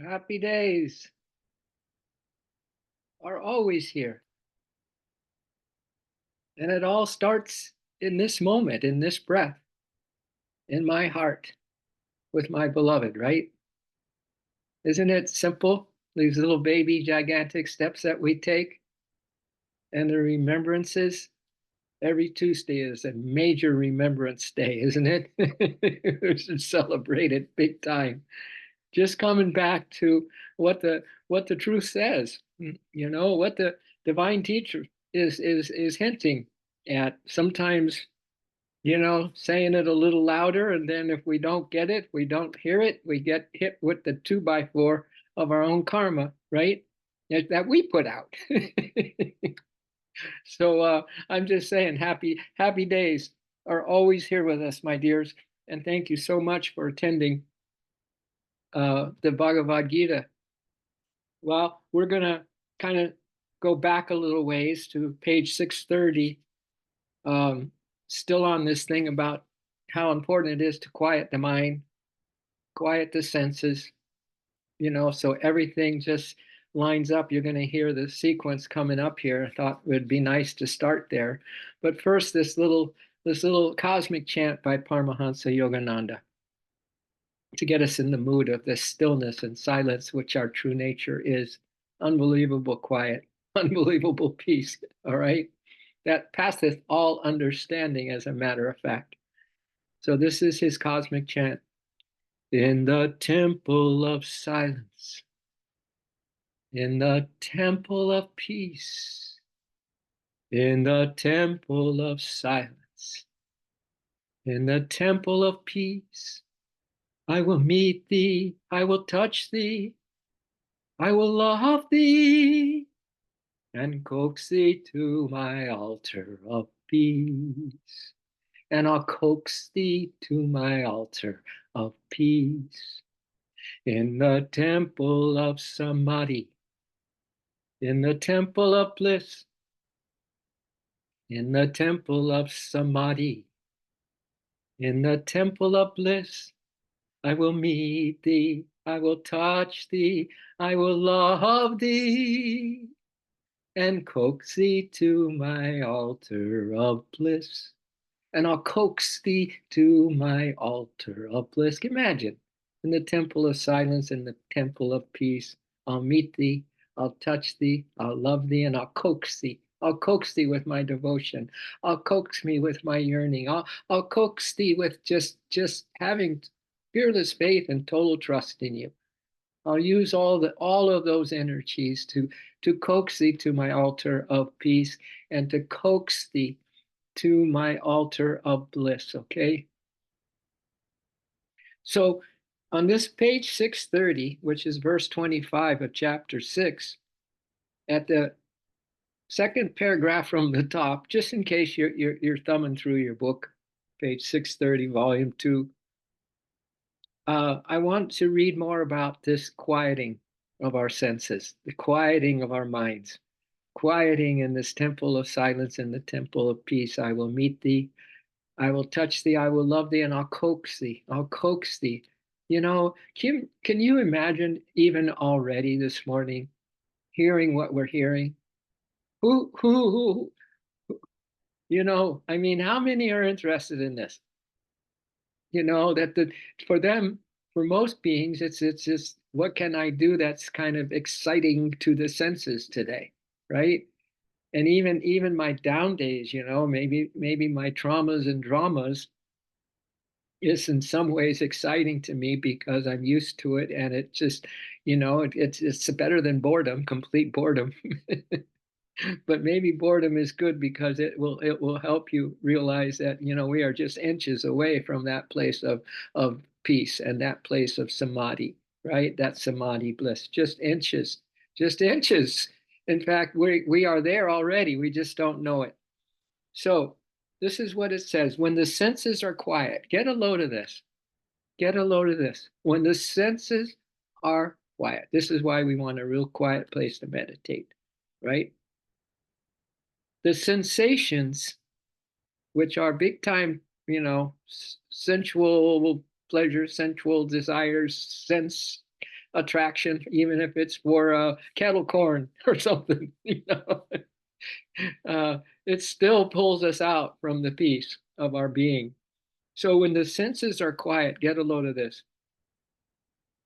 Happy days are always here. And it all starts in this moment, in this breath, in my heart with my beloved, right? Isn't it simple? These little baby gigantic steps that we take and the remembrances. Every Tuesday is a major remembrance day, isn't it? We should celebrate it big time. Just coming back to what the truth says, what the divine teacher is hinting at. Sometimes, saying it a little louder, and then if we don't get it, we don't hear it, we get hit with the 2x4 of our own karma, right? That we put out. So I'm just saying, happy days are always here with us, my dears, and thank you so much for attending the Bhagavad Gita. Well, we're going to kind of go back a little ways to page 630, um, still on this thing about how important it is to quiet the mind, quiet the senses, so everything just lines up. You're going to hear the sequence coming up here. I thought it would be nice to start there. But first, this little cosmic chant by Paramahansa Yogananda to get us in the mood of this stillness and silence, which our true nature is. Unbelievable quiet, unbelievable peace. All right. That passeth all understanding, as a matter of fact. So, this is his cosmic chant. In the temple of silence, in the temple of peace, in the temple of silence, in the temple of peace, I will meet thee, I will touch thee, I will love thee, and coax thee to my altar of peace. And I'll coax thee to my altar of peace. In the temple of samadhi, in the temple of bliss, in the temple of samadhi, in the temple of bliss, I will meet thee, I will touch thee, I will love thee, and coax thee to my altar of bliss. And I'll coax thee to my altar of bliss. Imagine, in the temple of silence, in the temple of peace, I'll meet thee, I'll touch thee, I'll love thee, and I'll coax thee. I'll coax thee with my devotion. I'll coax me with my yearning. I'll coax thee with just having fearless faith and total trust in you. I'll use all of those energies to coax thee to my altar of peace and to coax thee to my altar of bliss. Okay. So on this page 630, which is verse 25 of chapter 6, at the second paragraph from the top, just in case you're thumbing through your book, page 630, volume 2, I want to read more about this quieting of our senses, the quieting of our minds, quieting in this temple of silence, in the temple of peace. I will meet thee, I will touch thee, I will love thee, and I'll coax thee. I'll coax thee. Can you imagine even already this morning hearing what we're hearing? Who, I mean, how many are interested in this? For them, for most beings, it's just what can I do that's kind of exciting to the senses today, right? And even my down days, maybe my traumas and dramas is in some ways exciting to me because I'm used to it, and it just, it's better than boredom, complete boredom. But maybe boredom is good because it will help you realize that we are just inches away from that place of peace and that place of samadhi, right? That samadhi bliss, just inches, just inches. In fact, we are there already. We just don't know it. So this is what it says: when the senses are quiet, get a load of this. Get a load of this. When the senses are quiet, this is why we want a real quiet place to meditate, right? The sensations, which are big time, sensual pleasure, sensual desires, sense attraction, even if it's for kettle corn or something, it still pulls us out from the peace of our being. So when the senses are quiet, get a load of this.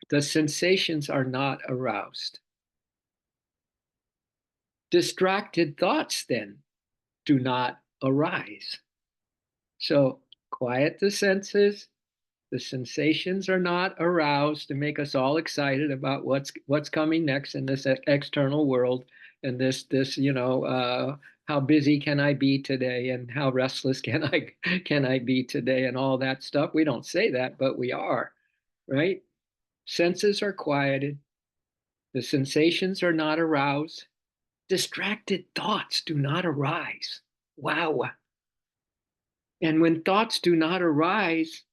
The sensations are not aroused. Distracted thoughts then do not arise. So quiet the senses. The sensations are not aroused to make us all excited about what's coming next in this external world, and this how busy can I be today, and how restless can I be today, and all that stuff. We don't say that, but we are, right? Senses are quieted. The sensations are not aroused. Distracted thoughts do not arise. Wow. And when thoughts do not arise,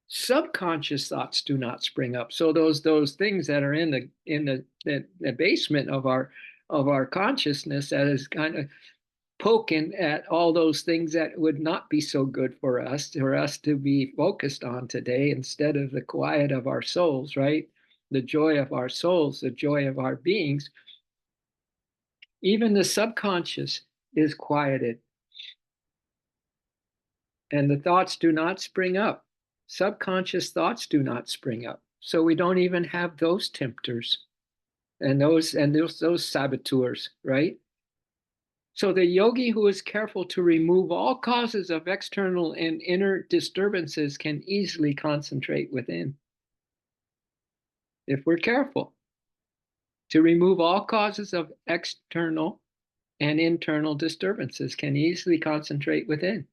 subconscious thoughts do not spring up. So those things that are in the basement of our consciousness, that is kind of poking at all those things that would not be so good for us to be focused on today, instead of the quiet of our souls, right? The joy of our souls, the joy of our beings. Even the subconscious is quieted, and the thoughts do not spring up. Subconscious thoughts do not spring up. So we don't even have those tempters and those saboteurs, right? So the yogi who is careful to remove all causes of external and inner disturbances can easily concentrate within. If we're careful to remove all causes of external and internal disturbances, can easily concentrate within.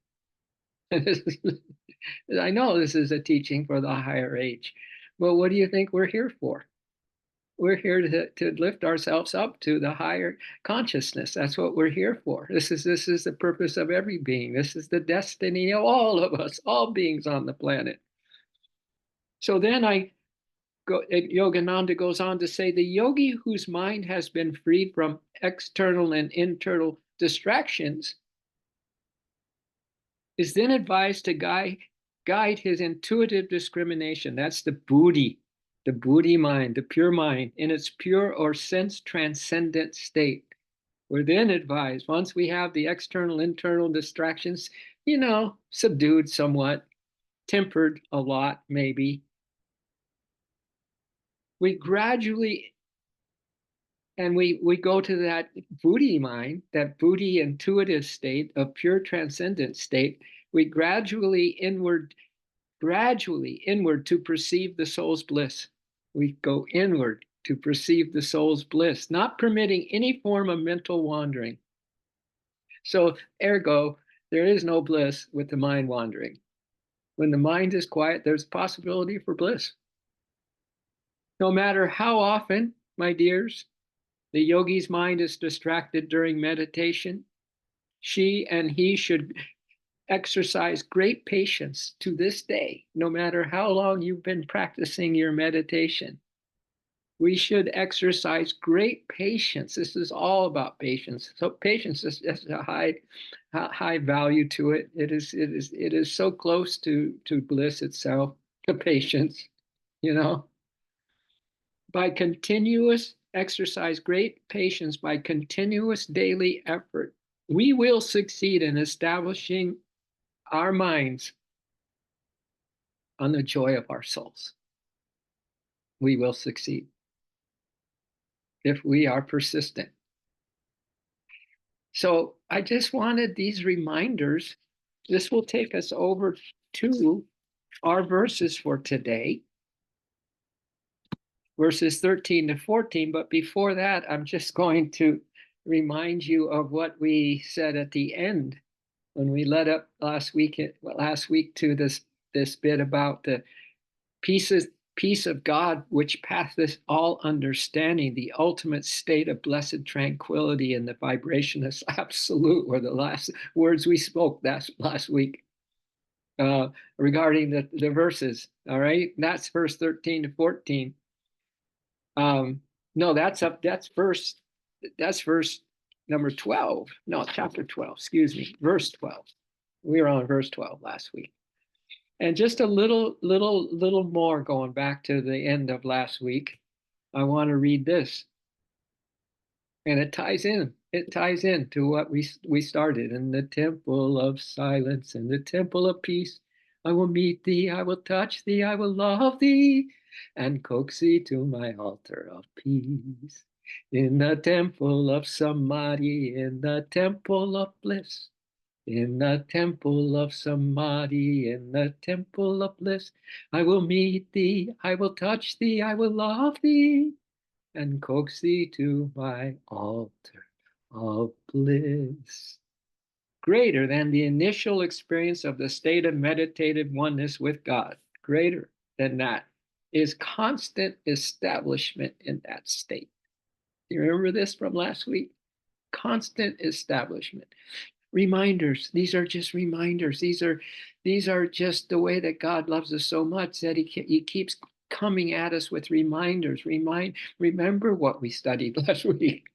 I know this is a teaching for the higher age, but what do you think we're here for? We're here to lift ourselves up to the higher consciousness. That's what we're here for. This is the purpose of every being. This is the destiny of all of us, all beings on the planet. So then Yogananda goes on to say, the yogi whose mind has been freed from external and internal distractions is then advised to guide his intuitive discrimination. That's the buddhi mind, the pure mind, in its pure or sense transcendent state. We're then advised, once we have the external, internal distractions, subdued somewhat, tempered a lot, maybe, we gradually, and we go to that buddhi mind, that buddhi intuitive state of pure transcendent state. We gradually inward to perceive the soul's bliss. We go inward to perceive the soul's bliss, not permitting any form of mental wandering. So, ergo, there is no bliss with the mind wandering. When the mind is quiet, there's possibility for bliss. No matter how often, my dears, the yogi's mind is distracted during meditation, she and he should exercise great patience to this day, no matter how long you've been practicing your meditation. We should exercise great patience. This is all about patience. So patience is a high value to it. It is so close to bliss itself, the patience, by continuous exercise great patience, by continuous daily effort, we will succeed in establishing our minds on the joy of our souls. We will succeed if we are persistent. So I just wanted these reminders. This will take us over to our verses for today, verses 13 to 14. But before that, I'm just going to remind you of what we said at the end when we led up last week to this bit about the peace of God, which passeth all understanding, the ultimate state of blessed tranquility and the vibrationless absolute, were the last words we spoke last week regarding the verses. All right, and that's verse 13 to 14. No, that's verse number 12. No, chapter 12. Excuse me, verse 12. We were on verse 12 last week. And just a little more going back to the end of last week. I want to read this. And it ties in. It ties in to what we started in the temple of silence, in the temple of peace. I will meet thee, I will touch thee, I will love thee, and coax thee to my altar of peace. In the temple of samadhi, in the temple of bliss, in the temple of samadhi, in the temple of bliss, I will meet thee, I will touch thee, I will love thee, and coax thee to my altar of bliss. Greater than the initial experience of the state of meditative oneness with God, greater than that is constant establishment in that state. You remember this from last week? Constant establishment. Reminders. These are just reminders. These are just the way that God loves us so much that he keeps coming at us with reminders. Remember what we studied last week.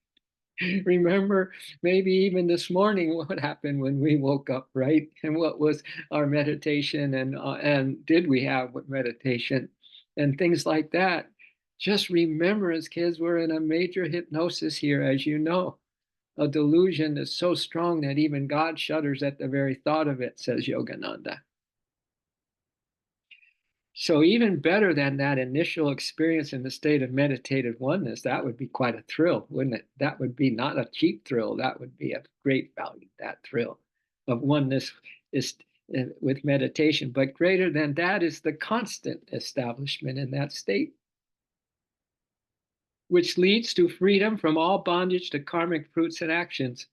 Remember maybe even this morning what happened when we woke up, right? And what was our meditation, and did we have meditation and things like that. Just remember, as kids, we're in a major hypnosis here, as you know. A delusion is so strong that even God shudders at the very thought of it, says Yogananda. So even better than that initial experience in the state of meditative oneness, that would be quite a thrill, wouldn't it? That would be not a cheap thrill. That would be a great value, that thrill of oneness is with meditation. But greater than that is the constant establishment in that state, which leads to freedom from all bondage to karmic fruits and actions.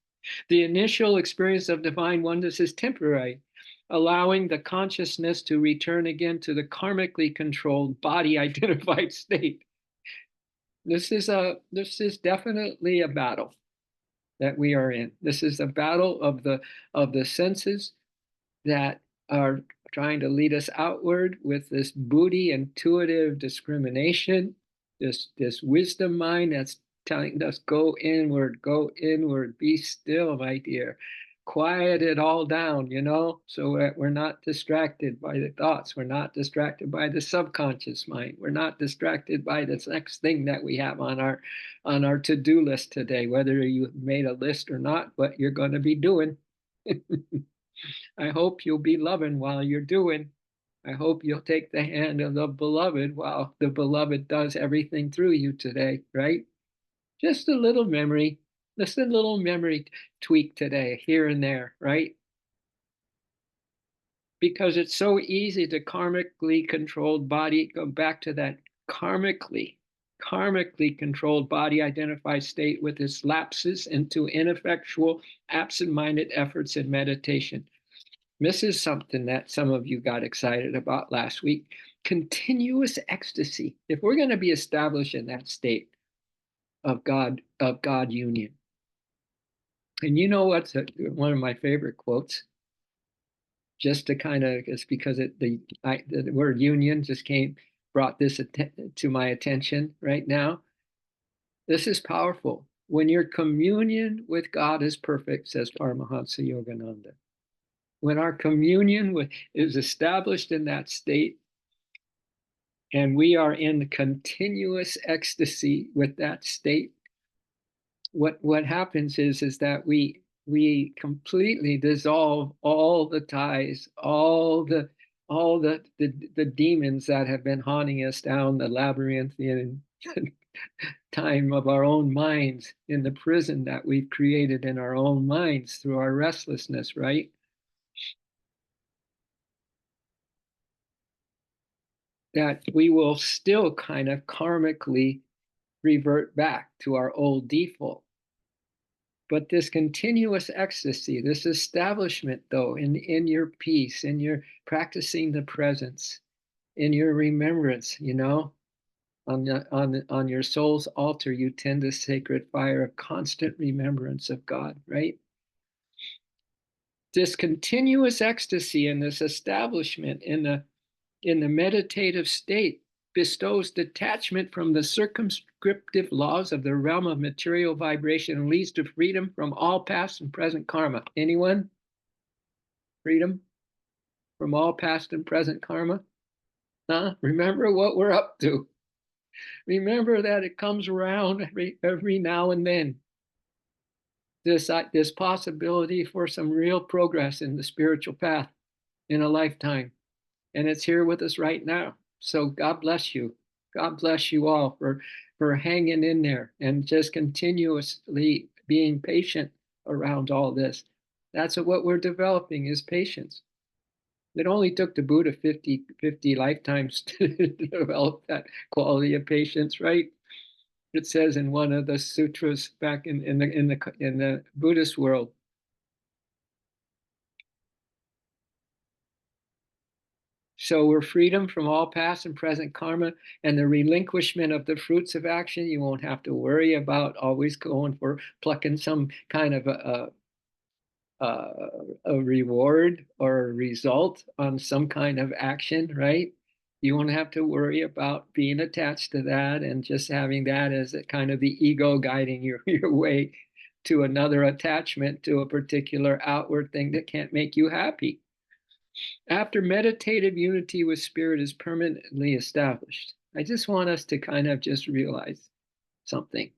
The initial experience of divine oneness is temporary, allowing the consciousness to return again to the karmically controlled body identified state. This is definitely a battle that we are in. This is a battle of the senses that are trying to lead us outward with this buddhi intuitive discrimination, this wisdom mind that's telling us go inward, be still, my dear. Quiet it all down, so that we're not distracted by the thoughts. We're not distracted by the subconscious mind. We're not distracted by this next thing that we have on our to-do list today, whether you made a list or not, what you're going to be doing. I hope you'll be loving while you're doing. I hope you'll take the hand of the beloved while the beloved does everything through you today, right? Just a little memory, just a little memory tweak today, here and there, right? Because it's so easy to karmically controlled body, go back to that karmically controlled body identified state with its lapses into ineffectual, absent-minded efforts in meditation. This is something that some of you got excited about last week. Continuous ecstasy. If we're going to be established in that state of God union. And you know what's one of my favorite quotes? Just to kind of, it's because the word union just brought this to my attention right now. This is powerful. When your communion with God is perfect, says Paramahansa Yogananda. When our communion is established in that state, and we are in continuous ecstasy with that state, what happens is that we completely dissolve all the ties, all the demons that have been haunting us down the labyrinthian time of our own minds, in the prison that we've created in our own minds through our restlessness, right? That we will still kind of karmically revert back to our old default. But this continuous ecstasy, this establishment, though, in your peace, in your practicing the presence, in your remembrance, on your soul's altar, you tend the sacred fire of constant remembrance of God, right? This continuous ecstasy and this establishment in the meditative state bestows detachment from the circumscriptive laws of the realm of material vibration and leads to freedom from all past and present karma. Anyone? Freedom from all past and present karma? Huh? Remember what we're up to. Remember that it comes around every now and then. This possibility for some real progress in the spiritual path in a lifetime. And it's here with us right now. So God bless you. God bless you all for hanging in there and just continuously being patient around all this. That's what we're developing is patience. It only took the Buddha 50 lifetimes to develop that quality of patience, right? It says in one of the sutras back in the Buddhist world. So we're freedom from all past and present karma and the relinquishment of the fruits of action. You won't have to worry about always going for plucking some kind of a reward or a result on some kind of action, right? You won't have to worry about being attached to that and just having that as a kind of the ego guiding your way to another attachment to a particular outward thing that can't make you happy. After meditative unity with spirit is permanently established, I just want us to kind of just realize something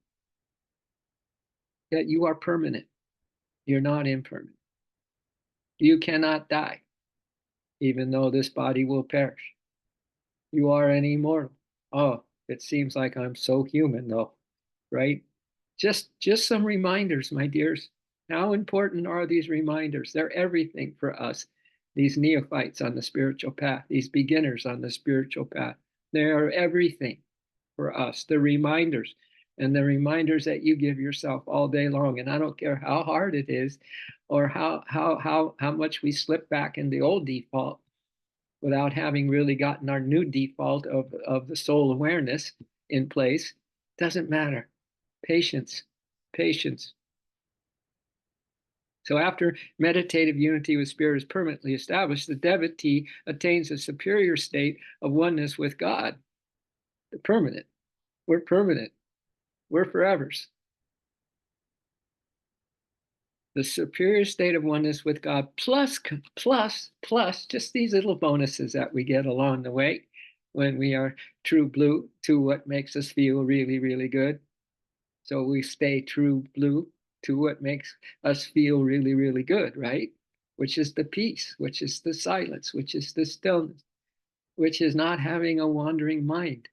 that you are permanent. You're not impermanent. You cannot die, even though this body will perish. You are an immortal. Oh, it seems like I'm so human, though, right? Just some reminders, my dears. How important are these reminders? They're everything for us, these neophytes on the spiritual path, these beginners on the spiritual path. They are everything for us, the reminders and the reminders that you give yourself all day long. And I don't care how hard it is or how much we slip back in the old default without having really gotten our new default of the soul awareness in place. Doesn't matter. Patience, patience. So after meditative unity with spirit is permanently established, the devotee attains a superior state of oneness with God. The permanent. We're permanent. We're forevers. The superior state of oneness with God plus just these little bonuses that we get along the way when we are true blue to what makes us feel really, really good. So we stay true blue to what makes us feel really, really good, right? Which is the peace, which is the silence, which is the stillness, which is not having a wandering mind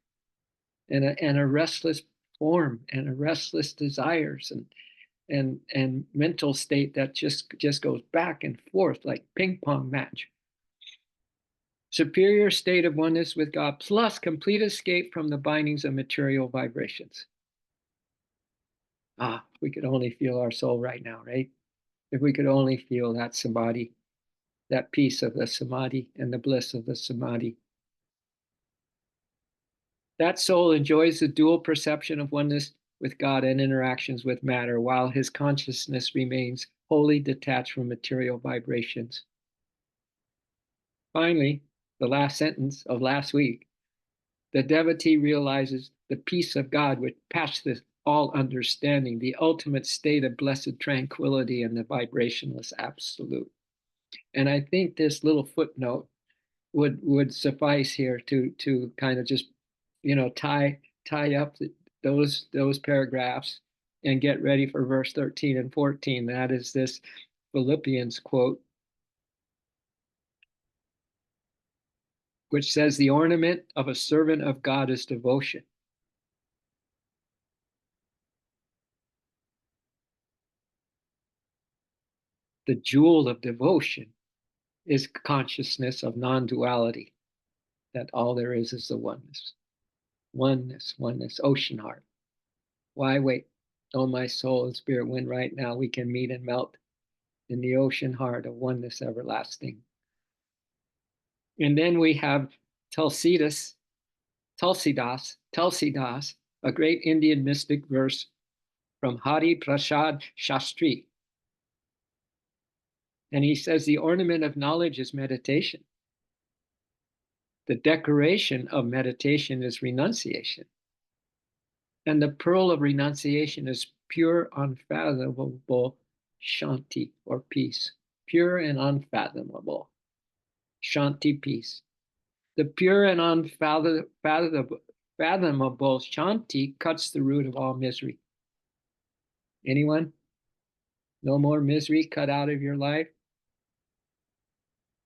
and a restless form and a restless desires and mental state that just goes back and forth like ping pong match. Superior state of oneness with God plus complete escape from the bindings of material vibrations. Ah, we could only feel our soul right now, right? If we could only feel that samadhi, that peace of the samadhi and the bliss of the samadhi. That soul enjoys the dual perception of oneness with God and interactions with matter, while his consciousness remains wholly detached from material vibrations. Finally, the last sentence of last week, the devotee realizes the peace of God which passes all understanding, the ultimate state of blessed tranquility and the vibrationless absolute. And I think this little footnote would suffice here to kind of just tie up those paragraphs and get ready for verse 13 and 14. That is this Philippians quote, which says, the ornament of a servant of God is devotion. The jewel of devotion is consciousness of non-duality, that all there is the oneness. Oneness, oneness, ocean heart. Why wait? Oh, my soul and spirit, when right now we can meet and melt in the ocean heart of oneness everlasting. And then we have Tulsidas, a great Indian mystic verse from Hari Prasad Shastri. And he says the ornament of knowledge is meditation. The decoration of meditation is renunciation. And the pearl of renunciation is pure, unfathomable shanti or peace. Pure and unfathomable shanti, peace. The pure and unfathomable Fathomable Shanti cuts the root of all misery. Anyone? No more misery cut out of your life?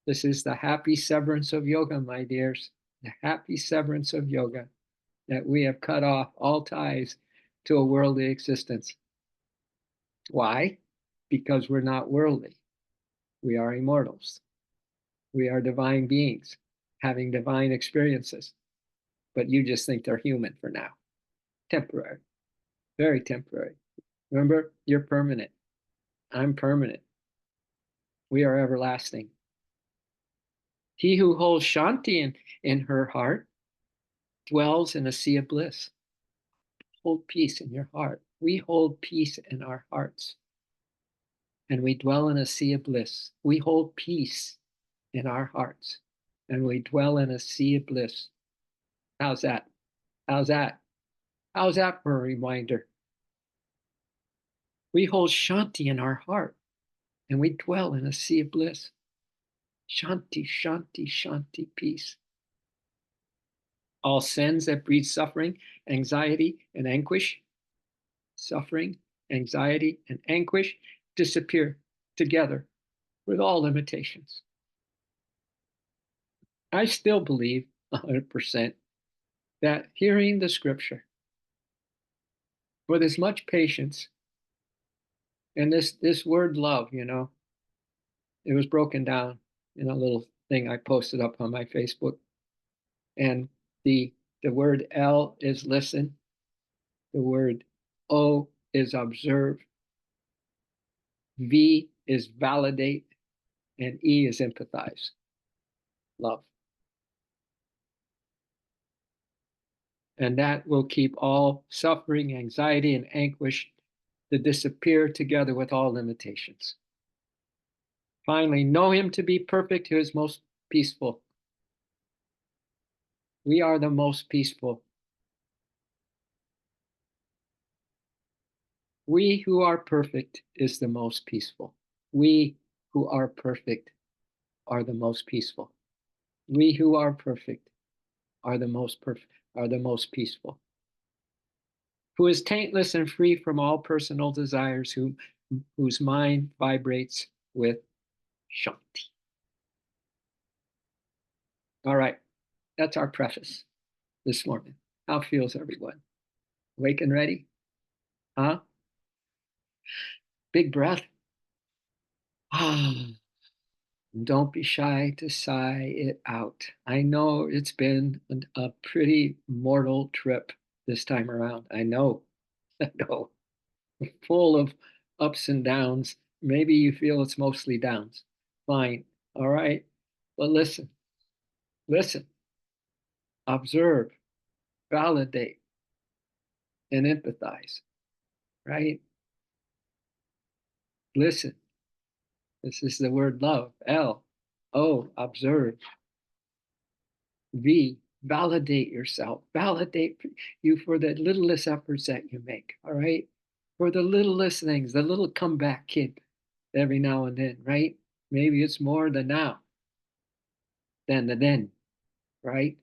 This is the happy severance of yoga, my dears. The happy severance of yoga, that we have cut off all ties to a worldly existence. Why? Because we're not worldly. We are immortals. We are divine beings having divine experiences. But you just think they're human for now. Temporary. Very temporary. Remember, you're permanent. I'm permanent. We are everlasting. He who holds Shanti in her heart dwells in a sea of bliss. Hold peace in your heart. We hold peace in our hearts. And we dwell in a sea of bliss. We hold peace in our hearts. And we dwell in a sea of bliss. How's that? How's that? How's that for a reminder? We hold Shanti in our heart. And we dwell in a sea of bliss. Shanti, Shanti, Shanti, peace. All sins that breed suffering, anxiety, and anguish, suffering, anxiety, and anguish disappear together with all limitations. I still believe 100% that hearing the scripture with as much patience, and this word love, it was broken down in a little thing I posted up on my Facebook. And the word L is listen, the word O is observe, V is validate, and E is empathize. Love. And that will keep all suffering, anxiety, and anguish to disappear together with all limitations. Finally, know him to be perfect who is most peaceful. We are the most peaceful. We who are perfect is the most peaceful. We who are perfect are the most peaceful. We who are perfect are the most peaceful. Who is taintless and free from all personal desires, whose mind vibrates with Shanti. All right, that's our preface this morning. How feels everyone? Awake and ready? Huh? Big breath. Ah. Don't be shy to sigh it out. I know it's been a pretty mortal trip this time around. I know, I know, full of ups and downs. Maybe you feel it's mostly downs. Fine. All right. But listen, observe, validate, and empathize, right? Listen. This is the word love. L. O. Observe. V. Validate yourself. Validate you for the littlest efforts that you make. All right. For the littlest things, the little comeback kid every now and then, right? Maybe it's more the now than the then, right?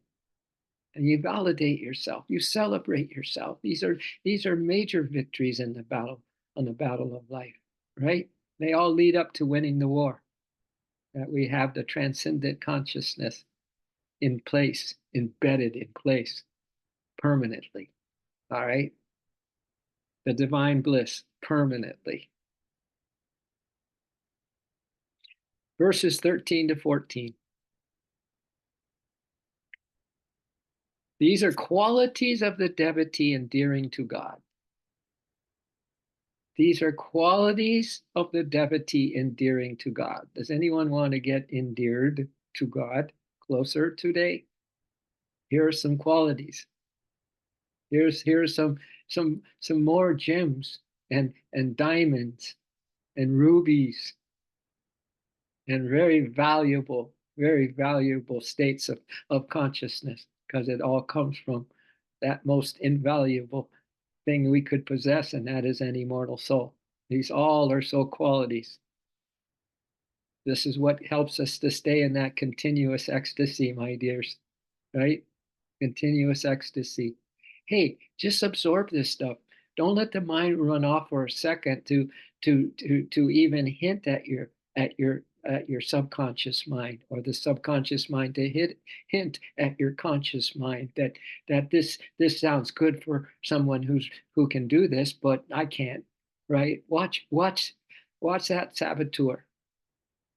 And you validate yourself. You celebrate yourself. These are major victories in the battle on the battle of life, right? They all lead up to winning the war. That we have the transcendent consciousness in place, embedded in place permanently. All right. The divine bliss permanently. Verses 13 to 14. These are qualities of the devotee endearing to God. These are qualities of the devotee endearing to God. Does anyone want to get endeared to God closer today? Here are some qualities. Here's some more gems and diamonds and rubies and very valuable states of consciousness, because it all comes from that most invaluable thing we could possess, and that is an immortal soul. These all are so qualities. This is what helps us to stay in that continuous ecstasy, my dears, right? continuous ecstasy. Hey, just absorb this stuff. Don't let the mind run off for a second to even hint at your subconscious mind, or the subconscious mind to hint at your conscious mind that this sounds good for someone who can do this, but I can't. Right? Watch that saboteur.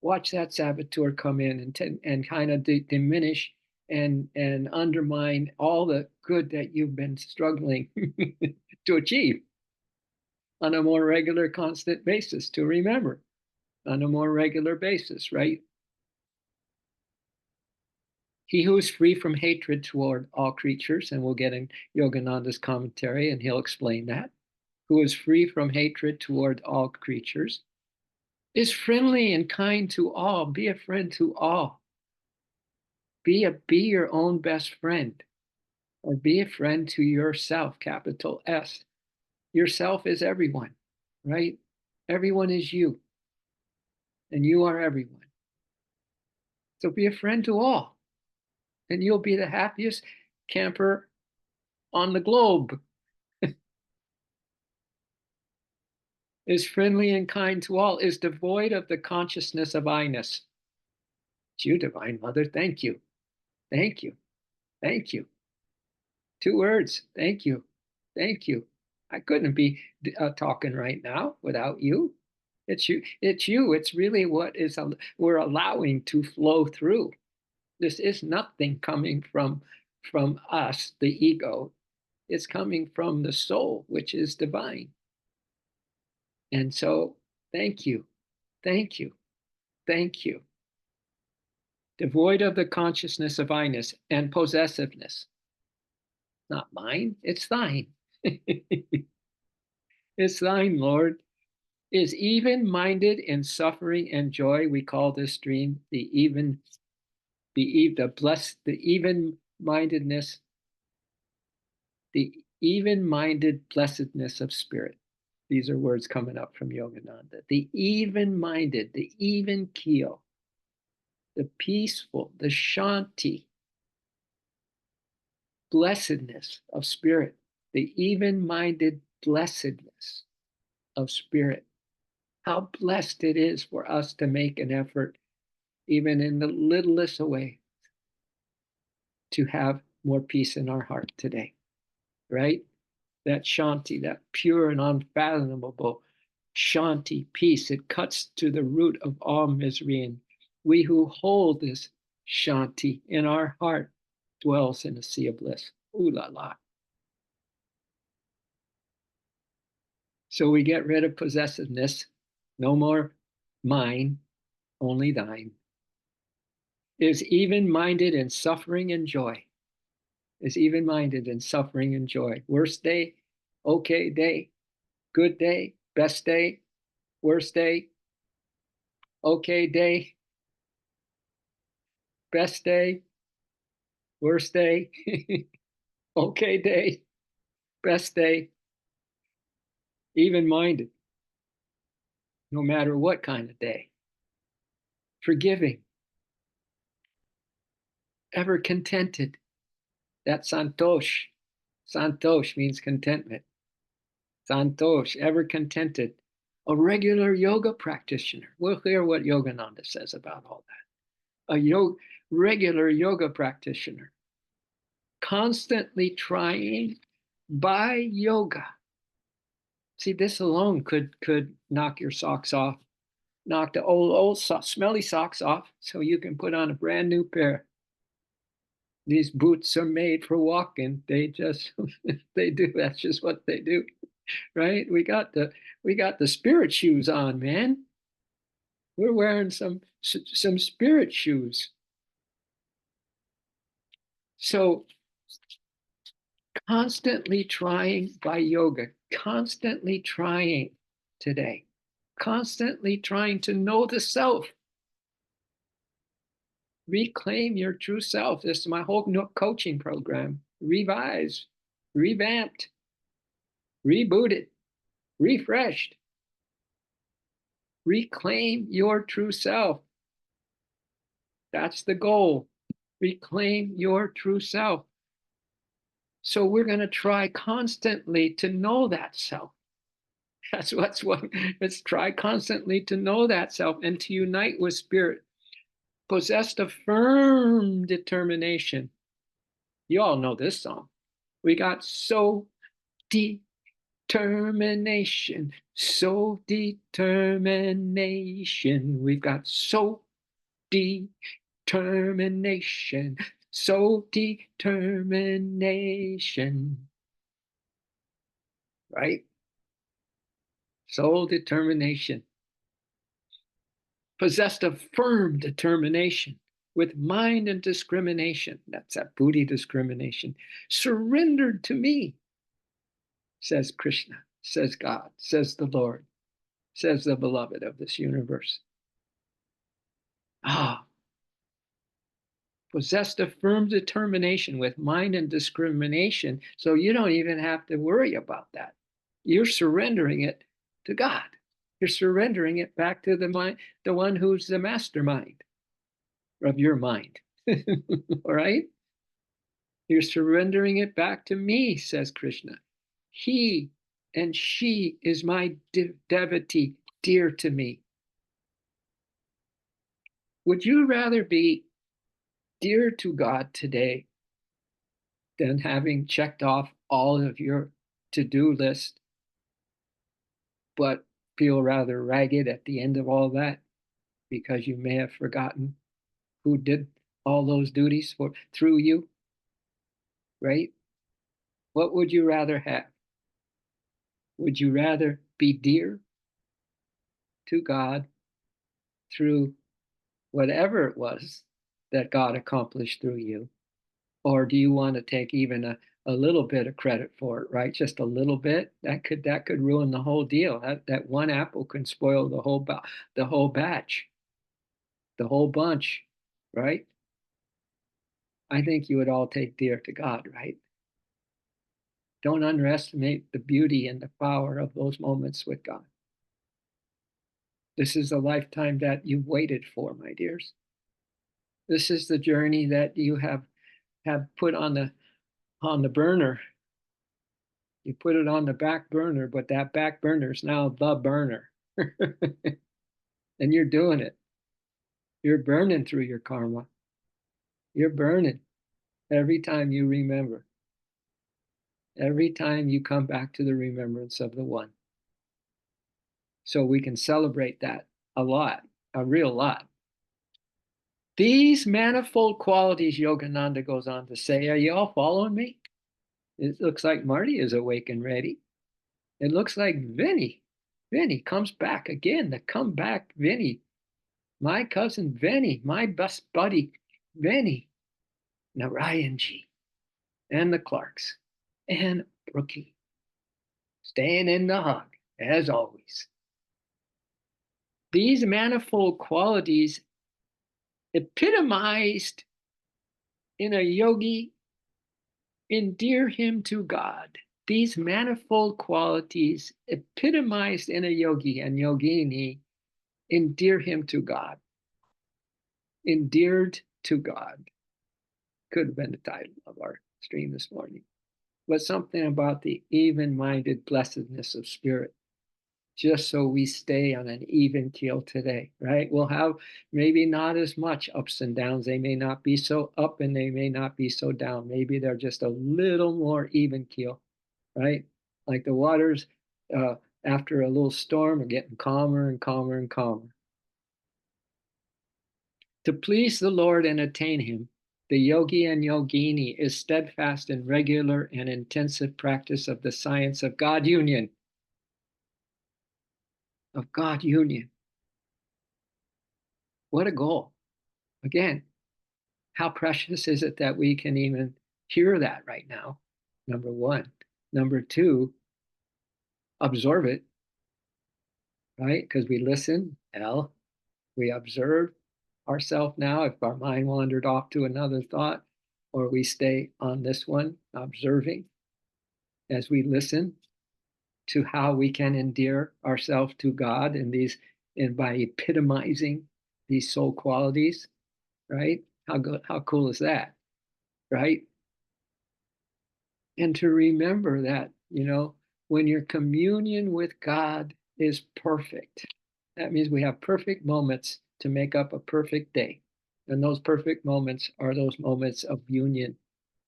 Watch that saboteur come in and kind of diminish and undermine all the good that you've been struggling to achieve on a more regular, constant basis, to remember on a more regular basis, right? He who is free from hatred toward all creatures, and we'll get in Yogananda's commentary and he'll explain that, who is free from hatred toward all creatures, is friendly and kind to all. Be a friend to all. Be your own best friend, or be a friend to yourself, capital S. Yourself is everyone, right? Everyone is you, and you are everyone. So be a friend to all, and you'll be the happiest camper on the globe. Is friendly and kind to all, is devoid of the consciousness of I-ness. It's you, Divine Mother. Thank you. Thank you. Thank you. 2 words. Thank you. Thank you. I couldn't be talking right now without you. It's you. It's you. It's really what is we're allowing to flow through. This is nothing coming from us, the ego. It's coming from the soul, which is divine. And so, thank you. Thank you. Thank you. Devoid of the consciousness of I-ness and possessiveness. Not mine, it's thine. It's thine, Lord. Is even-minded in suffering and joy. We call this dream the even-mindedness, the even-minded blessedness of spirit. These are words coming up from Yogananda. The even-minded, the even keel, the peaceful, the shanti, blessedness of spirit, the even-minded blessedness of spirit. How blessed it is for us to make an effort, even in the littlest way, to have more peace in our heart today, right? That shanti, that pure and unfathomable shanti, peace, it cuts to the root of all misery. And we who hold this shanti in our heart dwells in a sea of bliss. Ooh la la. So we get rid of possessiveness. No more mine, only thine. Is even-minded in suffering and joy. Is even-minded in suffering and joy. Worst day, okay day, good day, best day, worst day, okay day, best day, worst day, okay day, best day, even-minded, no matter what kind of day. Forgiving, ever contented. That santosh. Santosh means contentment. Santosh, ever contented. A regular yoga practitioner. We'll hear what Yogananda says about all that. A regular yoga practitioner. Constantly trying by yoga. See, this alone could knock your socks off, knock the old smelly socks off, so you can put on a brand new pair. These boots are made for walking. They just they do. That's just what they do, right? We got the spirit shoes on, man. We're wearing some spirit shoes. So constantly trying by yoga, constantly trying today, constantly trying to know the self. Reclaim your true self. This is my whole coaching program. Revised, revamped, rebooted, refreshed. Reclaim your true self. That's the goal. Reclaim your true self. So we're going to try constantly to know that self. That's what let's try constantly to know that self and to unite with spirit, possessed of firm determination. You all know this song. We got so determination, so determination. We've got so determination, so determination. Right? Soul determination. Possessed of firm determination with mind and discrimination. That's that Buddhi discrimination. Surrendered to me, says Krishna, says God, says the Lord, says the beloved of this universe. Ah, possessed of firm determination with mind and discrimination. So you don't even have to worry about that. You're surrendering it to God. You're surrendering it back to the mind, the one who's the mastermind of your mind. All right? You're surrendering it back to me, says Krishna. He and she is my devotee, dear to me. Would you rather be dear to God today than having checked off all of your to-do list, but feel rather ragged at the end of all that because you may have forgotten who did all those duties through you, right? What would you rather have? Would you rather be dear to God through whatever it was that God accomplished through you? Or do you want to take even a little bit of credit for it, right? Just a little bit. That could ruin the whole deal. That one apple can spoil the whole batch, the whole bunch, right? I think you would all take dear to God, right? Don't underestimate the beauty and the power of those moments with God. This is a lifetime that you've waited for, my dears. This is the journey that you have put on the burner. You put it on the back burner, but that back burner is now the burner. And you're doing it. You're burning through your karma. You're burning every time you remember, every time you come back to the remembrance of the one. So we can celebrate that a lot, a real lot. These manifold qualities, Yogananda goes on to say, are you all following me? It looks like Marty is awake and ready. It looks like Vinny comes back again, the comeback Vinny. My cousin Vinny, my best buddy Vinny, Narayanji, and the Clarks, and Brookie, staying in the hug, as always. These manifold qualities epitomized in a yogi endear him to God. These manifold qualities epitomized in a yogi and yogini endear him to God. Endeared to God. Could have been the title of our stream this morning. But something about the even-minded blessedness of spirit, just so we stay on an even keel today, right? We'll have maybe not as much ups and downs. They may not be so up and they may not be so down. Maybe they're just a little more even keel, right? Like the waters after a little storm are getting calmer and calmer and calmer. To please the Lord and attain him, the yogi and yogini is steadfast in regular and intensive practice of the science of God union. Of God union. What a goal. Again, how precious is it that we can even hear that right now? Number one. Number two, absorb it, right? Because we listen, L, we observe ourselves now if our mind wandered off to another thought, or we stay on this one, observing as we listen to how we can endear ourselves to God in these, and by epitomizing these soul qualities, right? How good, how cool is that, right? And to remember that, when your communion with God is perfect, that means we have perfect moments to make up a perfect day. And those perfect moments are those moments of union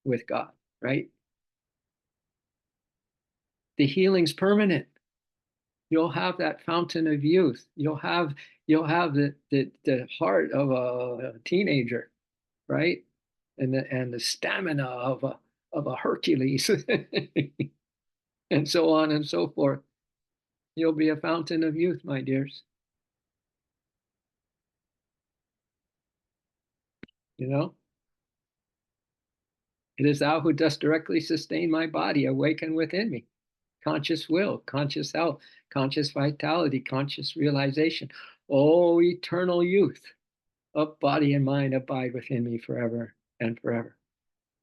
with God, right? The healing's permanent. You'll have that fountain of youth. You'll have the heart of a teenager, right? And the stamina of a Hercules, and so on and so forth. You'll be a fountain of youth, my dears. You know, it is thou who dost directly sustain my body, awaken within me. Conscious will, conscious health, conscious vitality, conscious realization. Oh, eternal youth of body and mind abide within me forever and forever.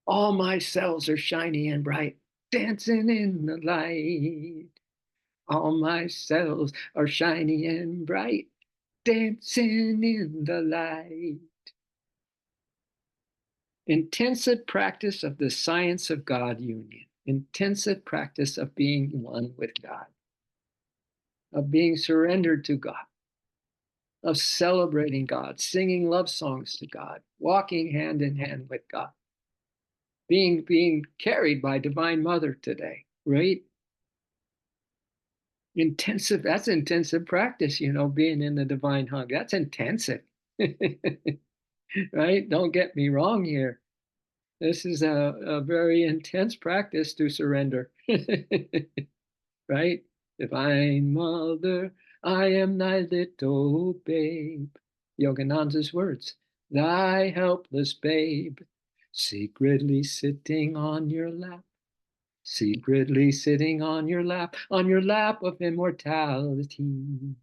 All my cells are shiny and bright, dancing in the light. All my cells are shiny and bright, dancing in the light. Intensive practice of the science of God union. Intensive practice of being one with God, of being surrendered to God, of celebrating God, singing love songs to God, walking hand in hand with God, being carried by Divine Mother today, right? Intensive, that's intensive practice, being in the divine hug. That's intensive. Right? Don't get me wrong here. This is a very intense practice to surrender. Right? Divine Mother, I am thy little babe. Yogananda's words. Thy helpless babe, secretly sitting on your lap, secretly sitting on your lap of immortality.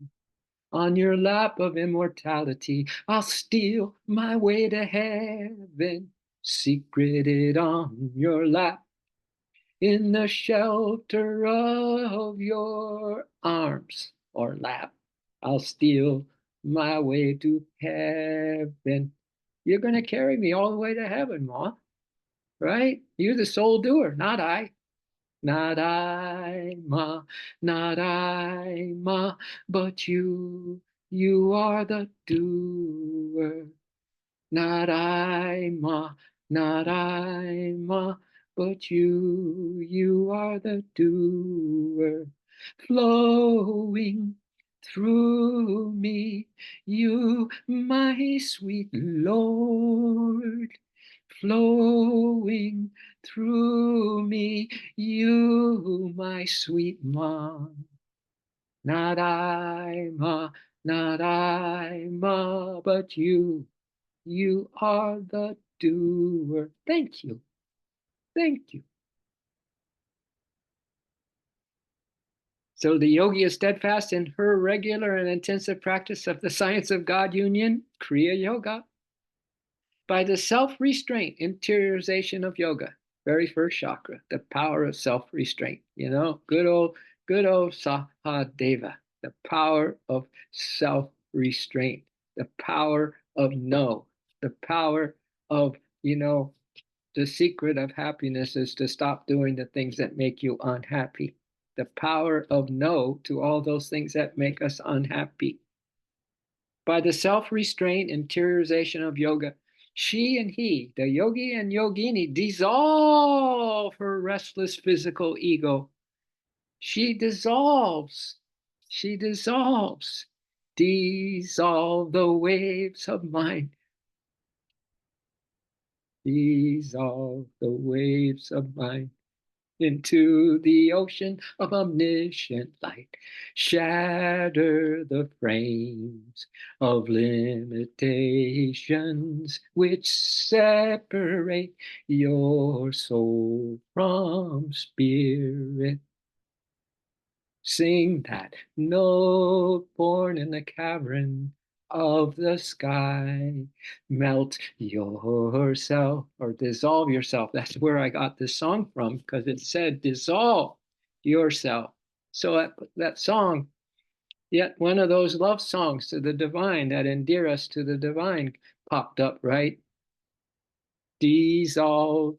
On your lap of immortality, I'll steal my way to heaven, secreted on your lap, in the shelter of your arms or lap. I'll steal my way to heaven. You're going to carry me all the way to heaven, Ma, right? You're the soul doer, not I. Not I, Ma, not I, Ma, but you are the doer. Not I, Ma, not I, Ma, but you are the doer. Flowing through me, you, my sweet Lord, flowing through me, you, my sweet mom. Not I, Ma, not I, Ma, but you are the doer. Thank you. Thank you. So the yogi is steadfast in her regular and intensive practice of the science of God union, Kriya Yoga, by the self-restraint, interiorization of yoga, very first chakra, the power of self-restraint. Good old Sahadeva, the power of self-restraint, the power of no, the power of, the secret of happiness is to stop doing the things that make you unhappy. The power of no to all those things that make us unhappy. By the self-restraint, interiorization of yoga, she and he, the yogi and yogini, dissolve her restless physical ego. She dissolves. She dissolves. Dissolve the waves of mind. Dissolve the waves of mind into the ocean of omniscient light. Shatter the frames of limitations which separate your soul from spirit. Sing that note born in the cavern of the sky. Melt yourself or dissolve yourself. That's where I got this song from, because it said dissolve yourself. So that song, yet one of those love songs to the divine that endear us to the divine, popped up, right? Dissolve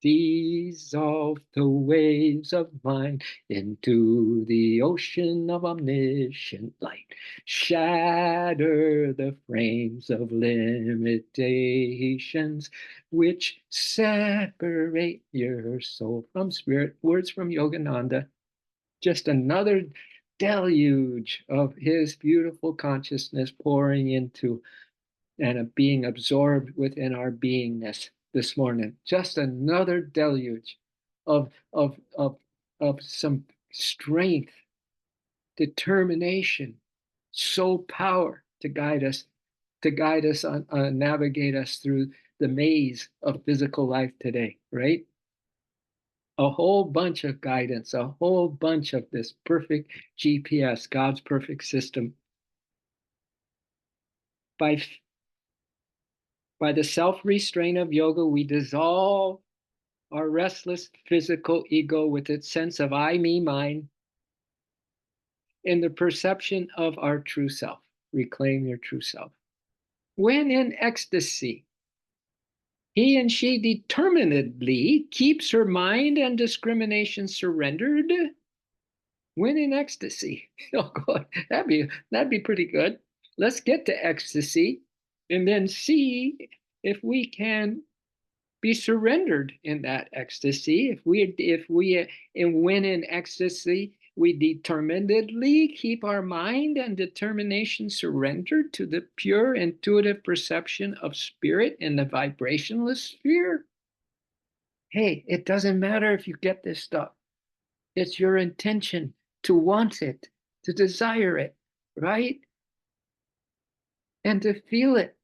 Dissolve the waves of mind into the ocean of omniscient light. Shatter the frames of limitations which separate your soul from spirit. Words from Yogananda. Just another deluge of his beautiful consciousness pouring into and being absorbed within our beingness this morning. Just another deluge of, of, of, of some strength, determination, soul power to guide us on, navigate us through the maze of physical life today, right? A whole bunch of guidance, a whole bunch of this perfect GPS, God's perfect system. By By the self-restraint of yoga, we dissolve our restless physical ego with its sense of I, me, mine, in the perception of our true self. Reclaim your true self. When in ecstasy, he and she determinedly keeps her mind and discrimination surrendered. When in ecstasy. Oh God, that'd be pretty good. Let's get to ecstasy and then see if we can be surrendered in that ecstasy. And when in ecstasy, we determinedly keep our mind and determination surrendered to the pure intuitive perception of spirit in the vibrationless sphere. Hey, it doesn't matter if you get this stuff. It's your intention to want it, to desire it, right? And to feel it,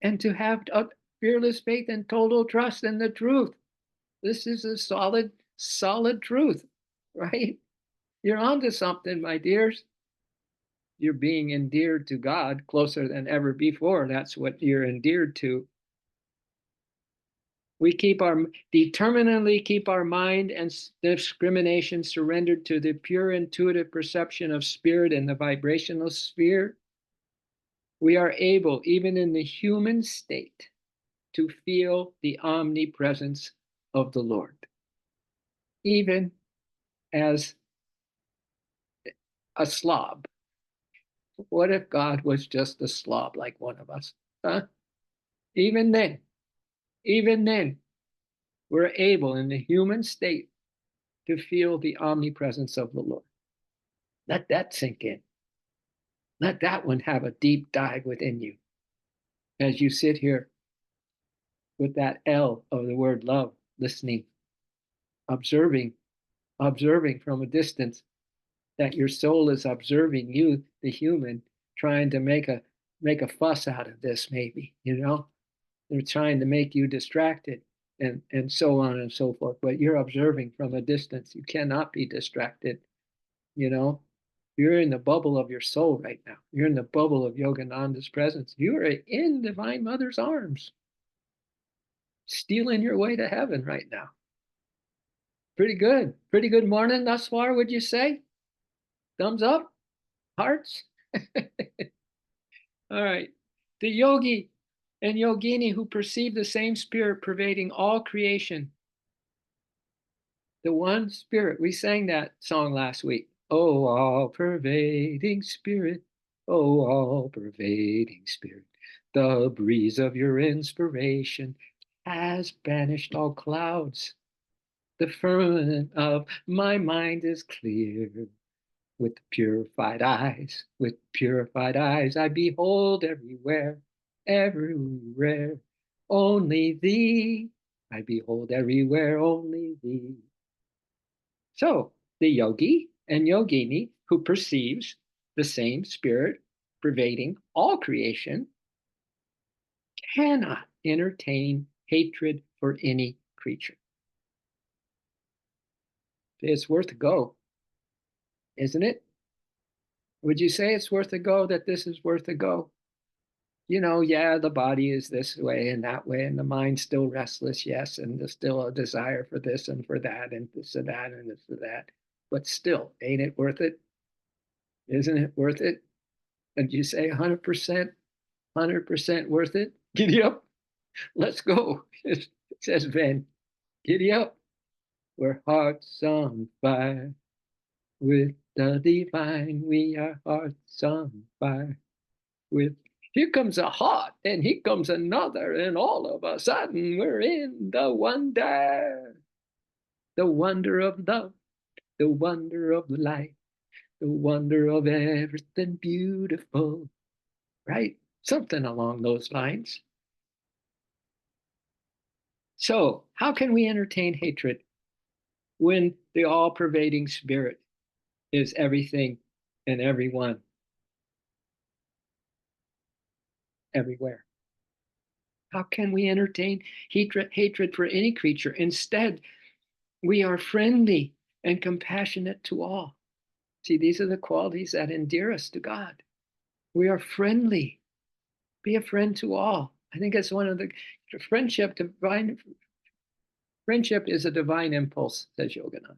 and to have a fearless faith and total trust in the truth. This is a solid truth, right? You're onto something, my dears. You're being endeared to God closer than ever before. That's what you're endeared to. We determinedly keep our mind and discrimination surrendered to the pure intuitive perception of spirit in the vibrational sphere. We are able, even in the human state, to feel the omnipresence of the Lord, even as a slob. What if God was just a slob like one of us? Huh? Even then, even then, we're able in the human state to feel the omnipresence of the Lord. Let that sink in. Let that one have a deep dive within you as you sit here with that L of the word love, listening, observing, observing from a distance, that your soul is observing you, the human, trying to make a fuss out of this, maybe, they're trying to make you distracted, and so on and so forth. But you're observing from a distance. You cannot be distracted. you know you're in the bubble of your soul right now. You're in the bubble of Yogananda's presence. You are in Divine Mother's arms, stealing your way to heaven right now. Pretty good morning thus far, would you say? Thumbs up, hearts. All right. The yogi and yogini who perceive the same spirit pervading all creation. The one spirit. We sang that song last week. Oh, all pervading spirit. Oh, all pervading spirit. The breeze of your inspiration has banished all clouds. The firmament of my mind is clear. With purified eyes, I behold everywhere, everywhere, only thee. I behold everywhere, only thee. So, the yogi and yogini who perceives the same spirit pervading all creation cannot entertain hatred for any creature. It's worth a go, isn't it? Would you say it's worth a go, that this is worth a go? Yeah, the body is this way and that way, and the mind's still restless, yes, and there's still a desire for this and for that, and this and that, and this and that. But still, ain't it worth it? Isn't it worth it? And you say 100%, 100% worth it? Giddy up, let's go, says Ben. Giddy up. We're hearts on fire with the divine. We are hearts on fire with. Here comes a heart, and here comes another, and all of a sudden we're in the wonder of love, the wonder of life, the wonder of everything beautiful, right? Something along those lines. So, how can we entertain hatred when the all pervading spirit is everything and everyone, everywhere? How can we entertain hatred for any creature? Instead, we are friendly and compassionate to all. See, these are the qualities that endear us to God. We are friendly. Be a friend to all. I think it's one of the friendship is a divine impulse, says Yogananda.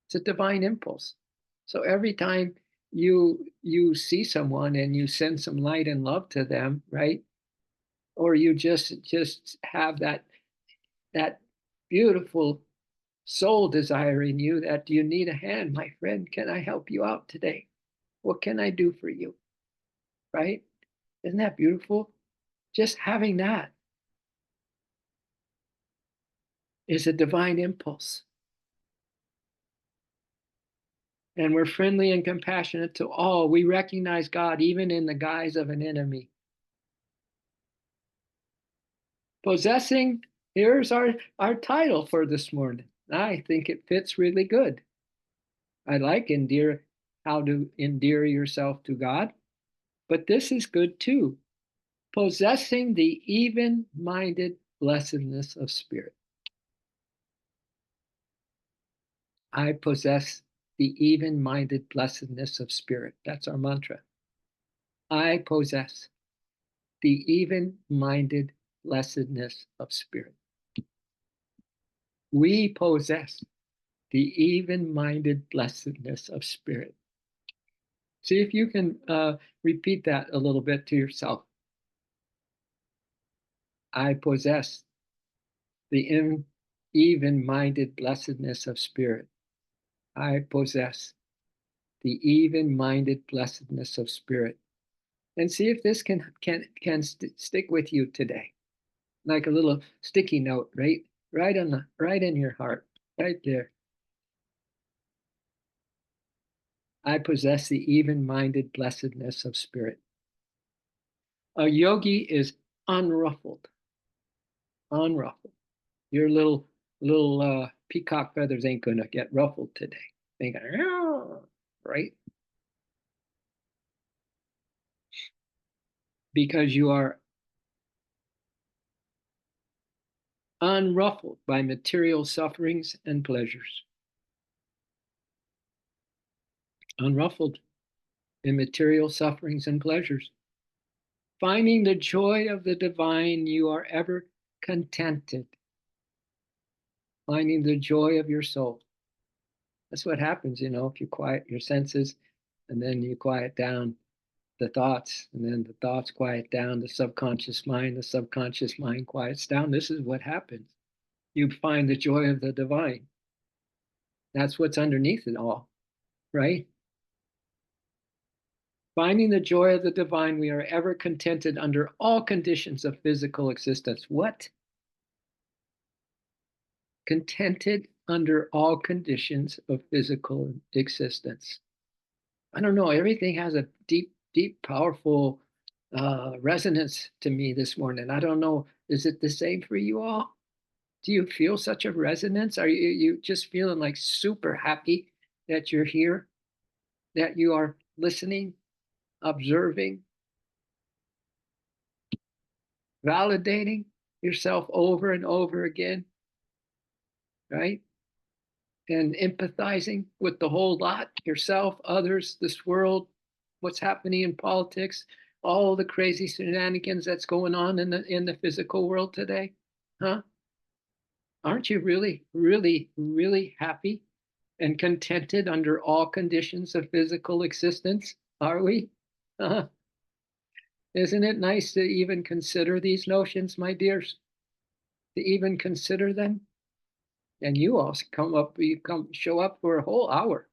It's a divine impulse. So every time you see someone and you send some light and love to them, right? Or you just have that beautiful soul desire in you that you need a hand, my friend. Can I help you out today? What can I do for you? Right? Isn't that beautiful? Just having that is a divine impulse. And we're friendly and compassionate to all. We recognize God even in the guise of an enemy. Possessing, here's our title for this morning. I think it fits really good. I like how to endear yourself to God, but this is good too. Possessing the even-minded blessedness of spirit. I possess the even-minded blessedness of spirit. That's our mantra. I possess the even-minded blessedness of spirit. We possess the even-minded blessedness of spirit. See if you can repeat that a little bit to yourself. I possess the even-minded blessedness of spirit. I possess the even-minded blessedness of spirit. And see if this can stick with you today, like a little sticky note, right in your heart, right there. I possess the even-minded blessedness of spirit. A yogi is unruffled, unruffled. Your little peacock feathers ain't gonna get ruffled today. They go, right? Because you are unruffled by material sufferings and pleasures. Unruffled in material sufferings and pleasures. Finding the joy of the divine, you are ever contented. Finding the joy of your soul. That's what happens, if you quiet your senses and then you quiet down the thoughts, and then the thoughts quiet down the subconscious mind quiets down. This is what happens. You find the joy of the divine. That's what's underneath it all, right? Finding the joy of the divine, we are ever contented under all conditions of physical existence. What? Contented under all conditions of physical existence. I don't know. Everything has a deep, powerful resonance to me this morning. I don't know. Is it the same for you all? Do you feel such a resonance? Are you just feeling like super happy that you're here, that you are listening, observing, validating yourself over and over again, right? And empathizing with the whole lot, yourself, others, this world, what's happening in politics, all the crazy shenanigans that's going on in the physical world today, huh? Aren't you really, really, really happy and contented under all conditions of physical existence? Are we? Uh, isn't it nice to even consider these notions, my dears? To even consider them? And you also show up for a whole hour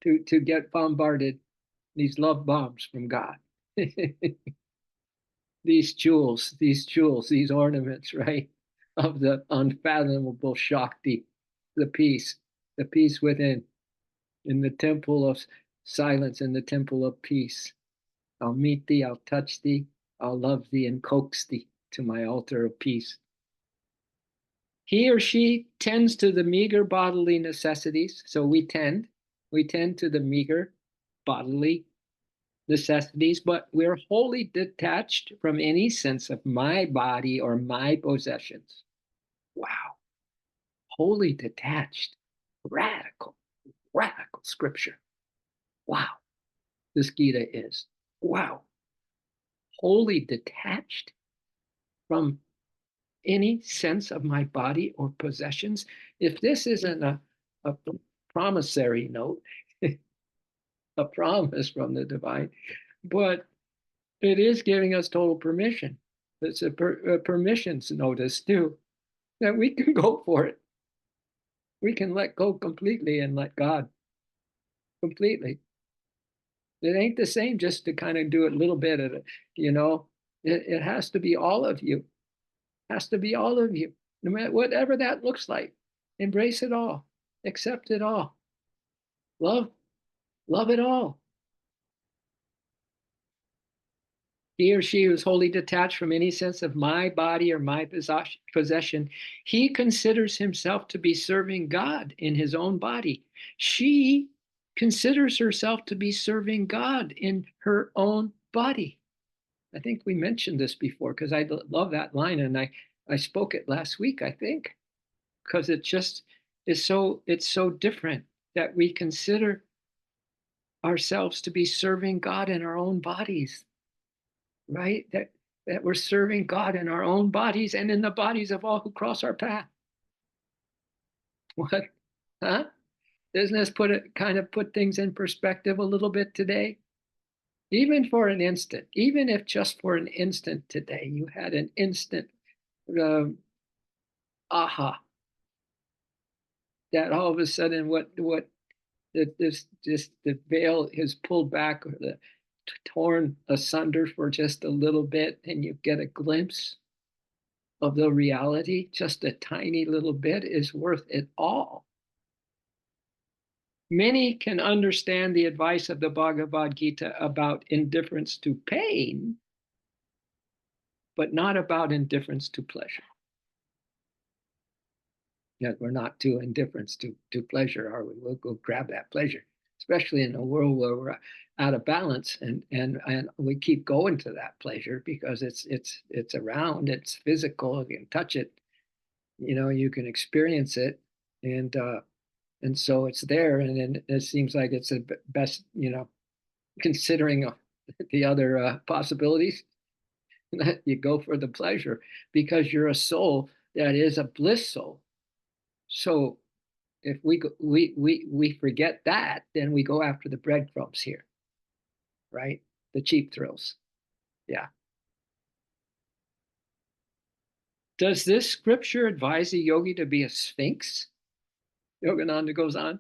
to get bombarded, these love bombs from God. these jewels, these ornaments, right? Of the unfathomable Shakti, the peace within, in the temple of silence, in the temple of peace. I'll meet thee, I'll touch thee, I'll love thee and coax thee to my altar of peace. He or she tends to the meager bodily necessities. So we tend to the meager bodily necessities, but we're wholly detached from any sense of my body or my possessions. Wow. Wholly detached. Radical, radical scripture. Wow. This Gita is. Wow. Wholly detached from any sense of my body or possessions. If this isn't a promissory note, a promise from the divine, but it is giving us total permission. It's a permissions notice too, that we can go for it. We can let go completely and let God completely. It ain't the same just to kind of do a little bit of it, you know. It has to be all of you. It has to be all of you, no matter whatever that looks like. Embrace it all, accept it all, love, love it all. He or she who is wholly detached from any sense of my body or my possession, he considers himself to be serving God in his own body. She considers herself to be serving God in her own body. I think we mentioned this before because I love that line, and I spoke it last week, I think, because it just is it's so different that we consider ourselves to be serving God in our own bodies, right? That we're serving God in our own bodies and in the bodies of all who cross our path. What? Huh? Doesn't this put things in perspective a little bit today? Even for an instant, even if just for an instant today, you had an instant aha, that all of a sudden what this just the veil is pulled back or the torn asunder for just a little bit, and you get a glimpse of the reality, just a tiny little bit, is worth it all. Many can understand the advice of the Bhagavad Gita about indifference to pain, but not about indifference to pleasure. Yet we're not too indifferent to pleasure, are we? We'll go grab that pleasure, especially in a world where we're out of balance, and we keep going to that pleasure because it's around, it's physical, you can touch it, you know, you can experience it, and so it's there, and then it seems like it's the best, you know, considering the other possibilities. You go for the pleasure because you're a soul that is a bliss soul. So if we forget that, then we go after the breadcrumbs here, right? The cheap thrills. Yeah. Does this scripture advise a yogi to be a sphinx? Yogananda goes on,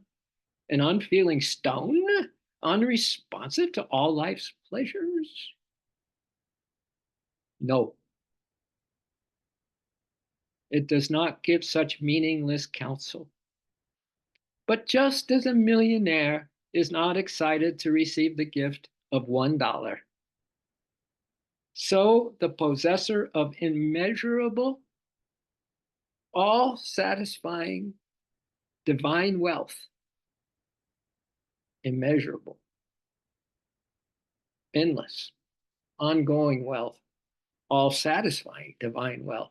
an unfeeling stone, unresponsive to all life's pleasures? No, it does not give such meaningless counsel. But just as a millionaire is not excited to receive the gift of $1, so the possessor of immeasurable, all satisfying divine wealth, immeasurable, endless, ongoing wealth, all satisfying divine wealth,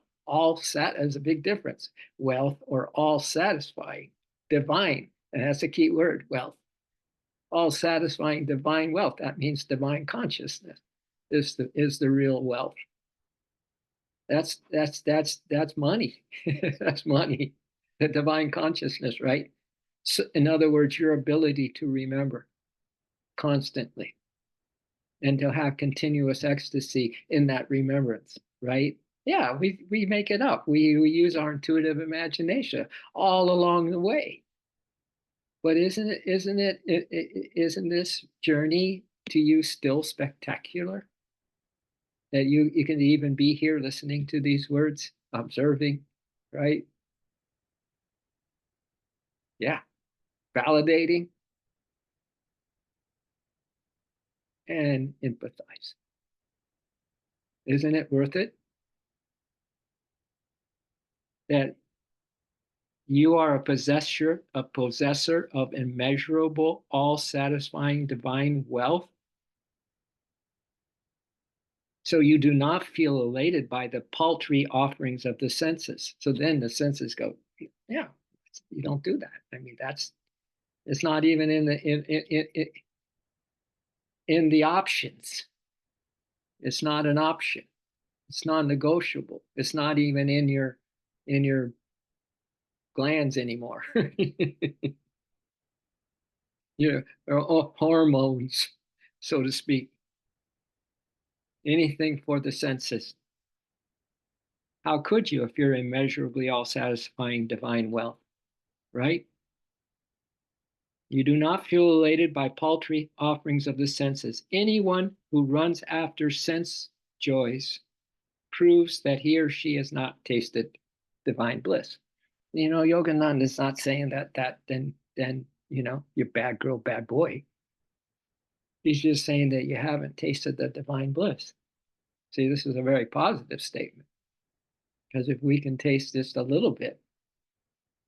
is a big difference. Wealth or all satisfying divine, and that's a key word, wealth. All satisfying divine wealth, that means divine consciousness is the real wealth. That's money. That's money. The divine consciousness, right? So, in other words, your ability to remember constantly and to have continuous ecstasy in that remembrance, right? Yeah, we make it up. We use our intuitive imagination all along the way. But isn't this journey to you still spectacular? That you can even be here listening to these words, observing, right? Yeah, validating and empathize. Isn't it worth it that you are a possessor of immeasurable, all-satisfying divine wealth? So you do not feel elated by the paltry offerings of the senses. So then the senses go, yeah, you don't do that. I mean, it's not even in the options. It's not an option. It's non-negotiable. It's not even in your glands anymore. Or hormones, so to speak. Anything for the senses. How could you if you're immeasurably all-satisfying divine wealth, right? You do not feel elated by paltry offerings of the senses. Anyone who runs after sense joys proves that he or she has not tasted divine bliss. Yogananda is not saying that then you're bad girl, bad boy. He's just saying that you haven't tasted the divine bliss. See, this is a very positive statement because if we can taste just a little bit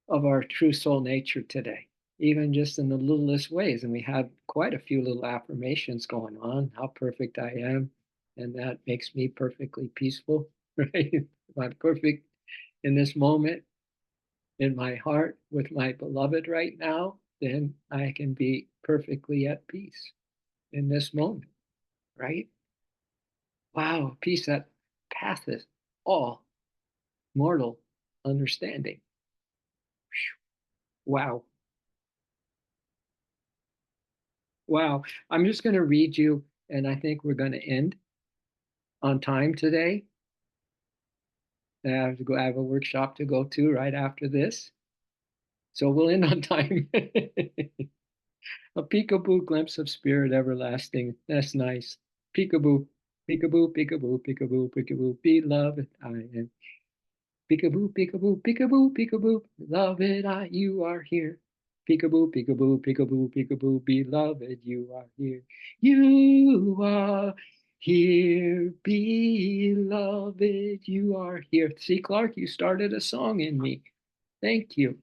of our true soul nature today, even just in the littlest ways, and we have quite a few little affirmations going on, how perfect I am, and that makes me perfectly peaceful, right? I'm perfect in this moment in my heart with my beloved right now, then I can be perfectly at peace in this moment, right? Wow, peace that passeth all mortal understanding. Wow. Wow. I'm just going to read you, and I think we're going to end on time today. I have to go, I have a workshop to go to right after this. So we'll end on time. A peekaboo glimpse of spirit everlasting. That's nice. Peekaboo, peekaboo, peekaboo, peekaboo, peekaboo, beloved I am. Peekaboo, peekaboo, peekaboo, peekaboo, beloved you are here. Peekaboo, peekaboo, peekaboo, peekaboo, beloved, you are here. You are here, beloved, you are here. See, Clark, you started a song in me. Thank you.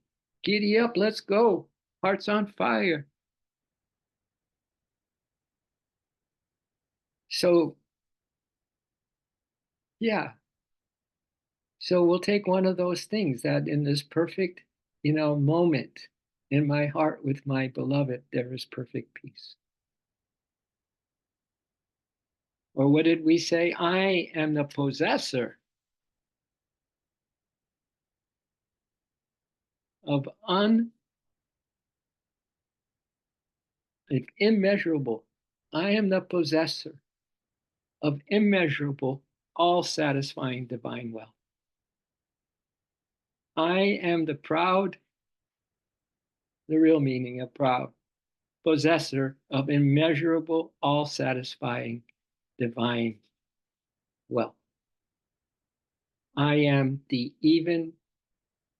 Giddy up, let's go. Hearts on fire. So, yeah. So we'll take one of those things that in this perfect, moment in my heart with my beloved, there is perfect peace. Or what did we say? I am the possessor of immeasurable. I am the possessor of immeasurable, all satisfying divine wealth. I am the real meaning of proud, possessor of immeasurable, all satisfying divine wealth. I am the even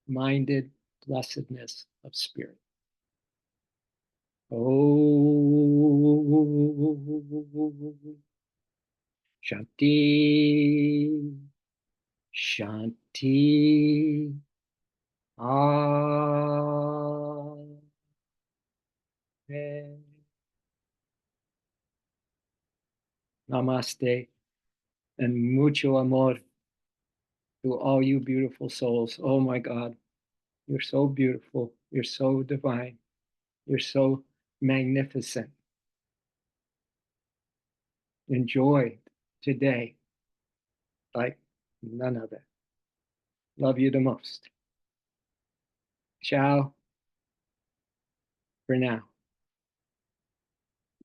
minded blessedness of spirit. Oh, Shanti, Shanti, Amen. Namaste and mucho amor to all you beautiful souls. Oh my God, you're so beautiful. You're so divine. You're so magnificent. Enjoy today like none other. Love you the most. Ciao for now.